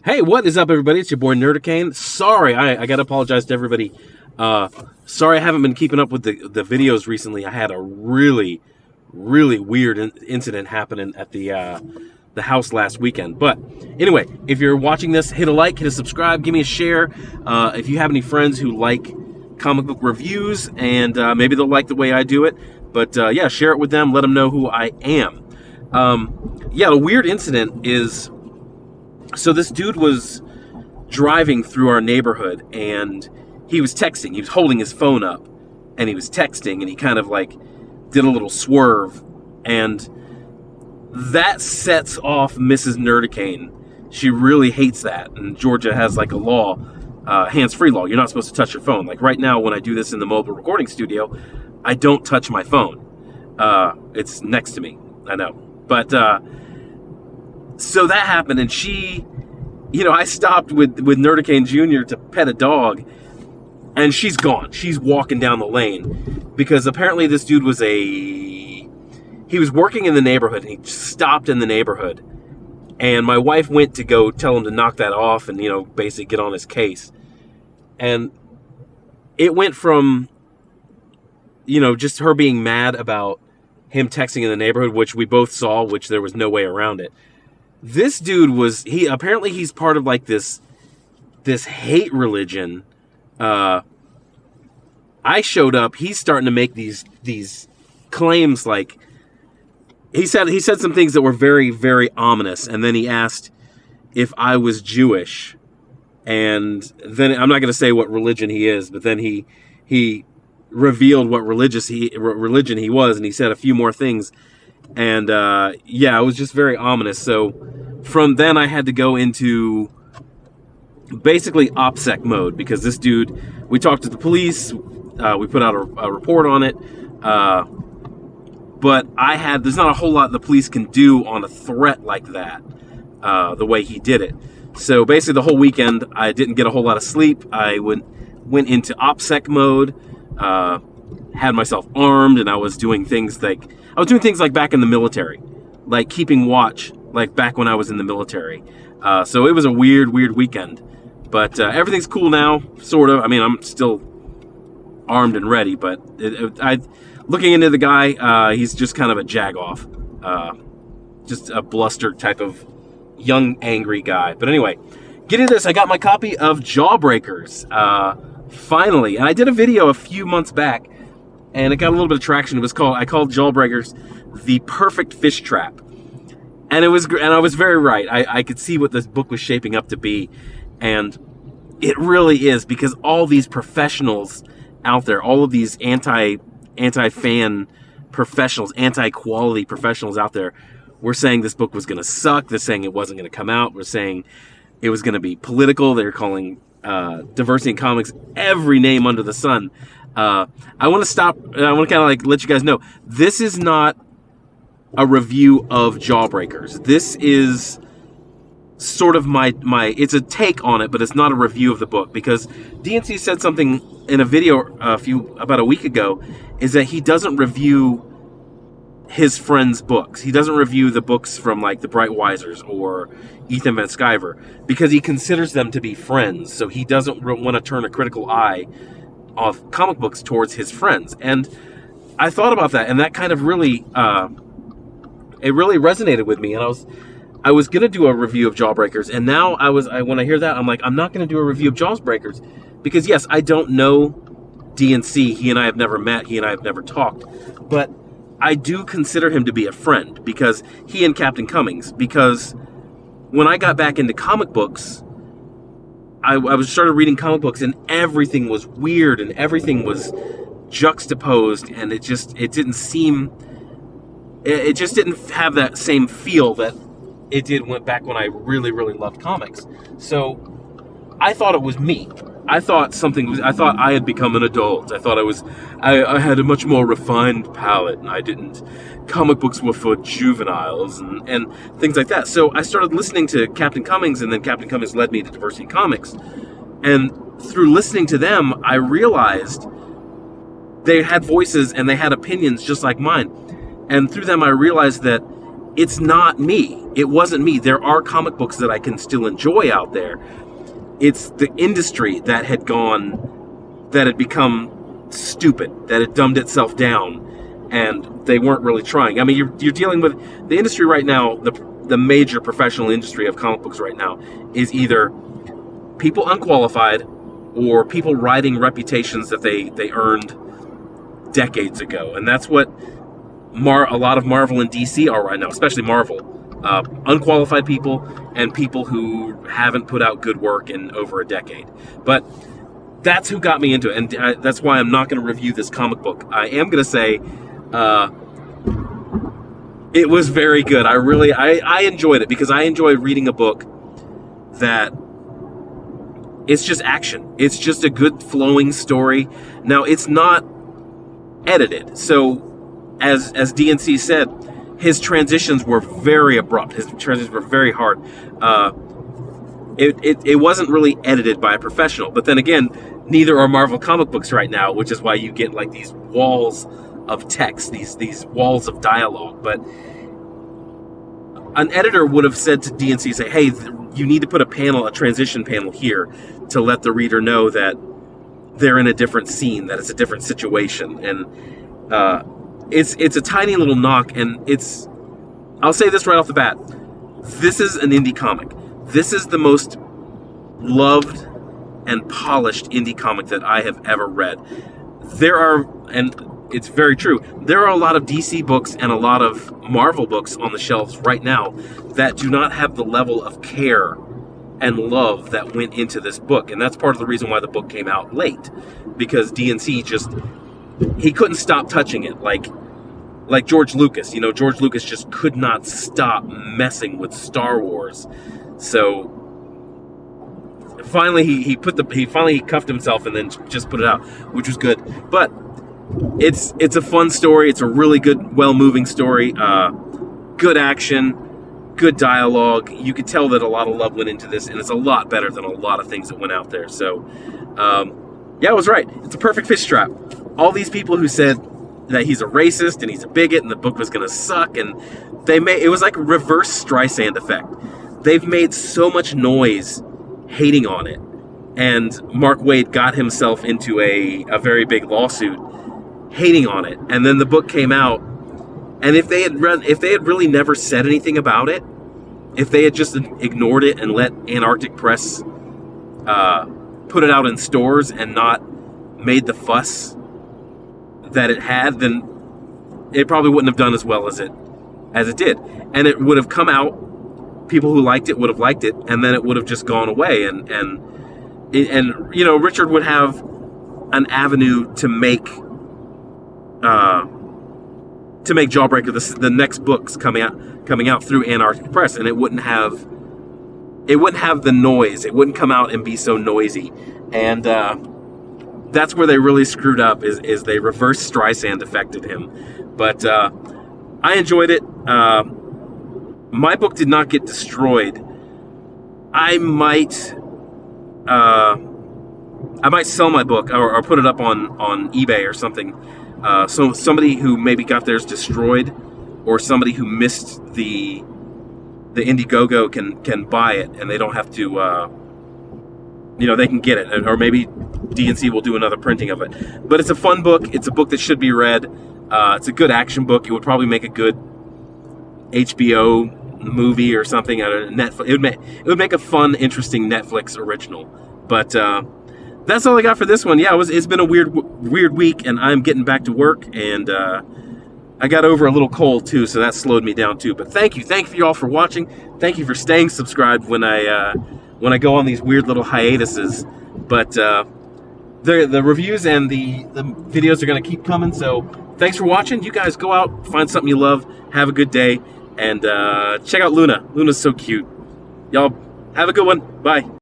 Hey, what is up, everybody? It's your boy Nerdicane. Sorry, I gotta apologize to everybody. Sorry I haven't been keeping up with the videos recently. I had a really weird incident happening at the house last weekend. But anyway, if you're watching this, hit a like, hit a subscribe, give me a share. If you have any friends who like comic book reviews, and maybe they'll like the way I do it. But yeah, share it with them. Let them know who I am. Yeah, the weird incident is, so this dude was driving through our neighborhood, and he was texting. He was holding his phone up, and he was texting, and he kind of like did a little swerve, and that sets off Mrs. Nerdicane. She really hates that, and Georgia has like a law, hands-free law. You're not supposed to touch your phone. Like right now, when I do this in the mobile recording studio, I don't touch my phone. It's next to me, I know. But so that happened, and she, I stopped with Nerdicane Jr. to pet a dog, and she's gone. She's walking down the lane, because apparently this dude was he was working in the neighborhood, and he stopped in the neighborhood, and my wife went to go tell him to knock that off and, basically get on his case. And it went from, just her being mad about him texting in the neighborhood, which we both saw, which there was no way around it. This dude apparently he's part of like this hate religion. I showed up, he's starting to make these claims. Like he said some things that were very, very ominous, and then he asked if I was Jewish, and then I'm not going to say what religion he is, but then he revealed what religion he was, and he said a few more things. And yeah, it was just very ominous. So from then I had to go into basically OPSEC mode, because this dude, we talked to the police, we put out a report on it, but there's not a whole lot the police can do on a threat like that, the way he did it. So basically the whole weekend I didn't get a whole lot of sleep. I went into OPSEC mode, had myself armed, and I was doing things like back in the military, like keeping watch, like back when I was in the military. So it was a weird weekend, but everything's cool now, sort of. I mean, I'm still armed and ready, but looking into the guy, he's just kind of a jagoff, just a bluster type of young, angry guy. But anyway, get into this. I got my copy of Jawbreakers, finally, and I did a video a few months back, and it got a little bit of traction. I called Jawbreakers the perfect fish trap, and I was very right. I could see what this book was shaping up to be, and it really is, because all these professionals out there, all of these anti-fan professionals, anti-quality professionals out there, were saying this book was going to suck. They're saying it wasn't going to come out. We're saying it was going to be political. They're calling diversity in comics every name under the sun. I want to stop. I want to kind of like let you guys know, this is not a review of Jawbreakers. This is sort of my it's a take on it, but it's not a review of the book, because DNC said something in a video about a week ago, is that he doesn't review his friends' books. He doesn't review the books from like the Bright Wisers or Ethan Van Sciver, because he considers them to be friends. So he doesn't want to turn a critical eye of comic books towards his friends. And I thought about that, and that kind of really it really resonated with me. And I was gonna do a review of Jawbreakers, and now when I hear that, I'm like, I'm not gonna do a review of Jawbreakers, because yes, I don't know DNC. He and I have never met. He and I have never talked, but I do consider him to be a friend, because he and Captain Cummings, because when I got back into comic books, I started reading comic books, and everything was weird, and everything was juxtaposed, and it just didn't have that same feel that it did back when I really loved comics. So I thought it was me. I thought I had become an adult. I thought I had a much more refined palate, and comic books were for juveniles and things like that. So I started listening to Captain Cummings, and then Captain Cummings led me to Diversity Comics. And through listening to them, I realized they had voices and they had opinions just like mine. And through them, I realized that it's not me. It wasn't me. There are comic books that I can still enjoy out there. It's the industry that had become stupid, that had dumbed itself down, and they weren't really trying. I mean, you're dealing with the industry right now. The major professional industry of comic books right now is either people unqualified or people riding reputations that they earned decades ago, and that's what a lot of Marvel and DC are right now, especially Marvel. Unqualified people and people who haven't put out good work in over a decade. But that's who got me into it, and that's why I'm not going to review this comic book. I am going to say it was very good. I enjoyed it because I enjoy reading a book that it's just action. It's just a good flowing story. Now, it's not edited, so as DNC said, his transitions were very abrupt. His transitions were very hard. It wasn't really edited by a professional. But then again, neither are Marvel comic books right now, which is why you get like these walls of text, these walls of dialogue. But an editor would have said to DNC, say, hey, you need to put a transition panel here to let the reader know that they're in a different scene, that it's a different situation. And it's a tiny little knock, and I'll say this right off the bat. This is an indie comic. This is the most loved and polished indie comic that I have ever read. And it's very true, there are a lot of DC books and a lot of Marvel books on the shelves right now that do not have the level of care and love that went into this book. And that's part of the reason why the book came out late, because DNC he couldn't stop touching it, like George Lucas. George Lucas just could not stop messing with Star Wars. So finally he finally cuffed himself and then just put it out, which was good. But it's a fun story. It's a really good, well-moving story. Good action, good dialogue. You could tell that a lot of love went into this, and it's a lot better than a lot of things that went out there. So yeah, I was right. It's a perfect fish trap. All these people who said that he's a racist and he's a bigot and the book was going to suck, and it was like a reverse Streisand effect. They've made so much noise hating on it, and Mark Waid got himself into a very big lawsuit hating on it, and then the book came out, and if they had really never said anything about it, if they had just ignored it and let Antarctic Press put it out in stores and not made the fuss that it had, then it probably wouldn't have done as well as it did. And it would have come out, people who liked it would have liked it, and then it would have just gone away, and Richard would have an avenue to make Jawbreaker the next books coming out through Antarctic Press, and it wouldn't have the noise. It wouldn't come out and be so noisy. And that's where they really screwed up, is they reverse Streisand affected him. But I enjoyed it. My book did not get destroyed. I might sell my book or put it up on eBay or something. So somebody who maybe got theirs destroyed, or somebody who missed the Indiegogo can buy it, and they don't have to, they can get it, or maybe DNC will do another printing of it. But it's a fun book. It's a book that should be read. It's a good action book. It would probably make a good HBO movie or something. Netflix. It would make a fun, interesting Netflix original. But that's all I got for this one. Yeah, it's been a weird week, and I'm getting back to work, and I got over a little cold too, so that slowed me down too. But thank you all for watching. Thank you for staying subscribed when I go on these weird little hiatuses. But the reviews and the videos are going to keep coming. So thanks for watching. You guys go out, find something you love, have a good day, and check out Luna. Luna's so cute. Y'all have a good one. Bye.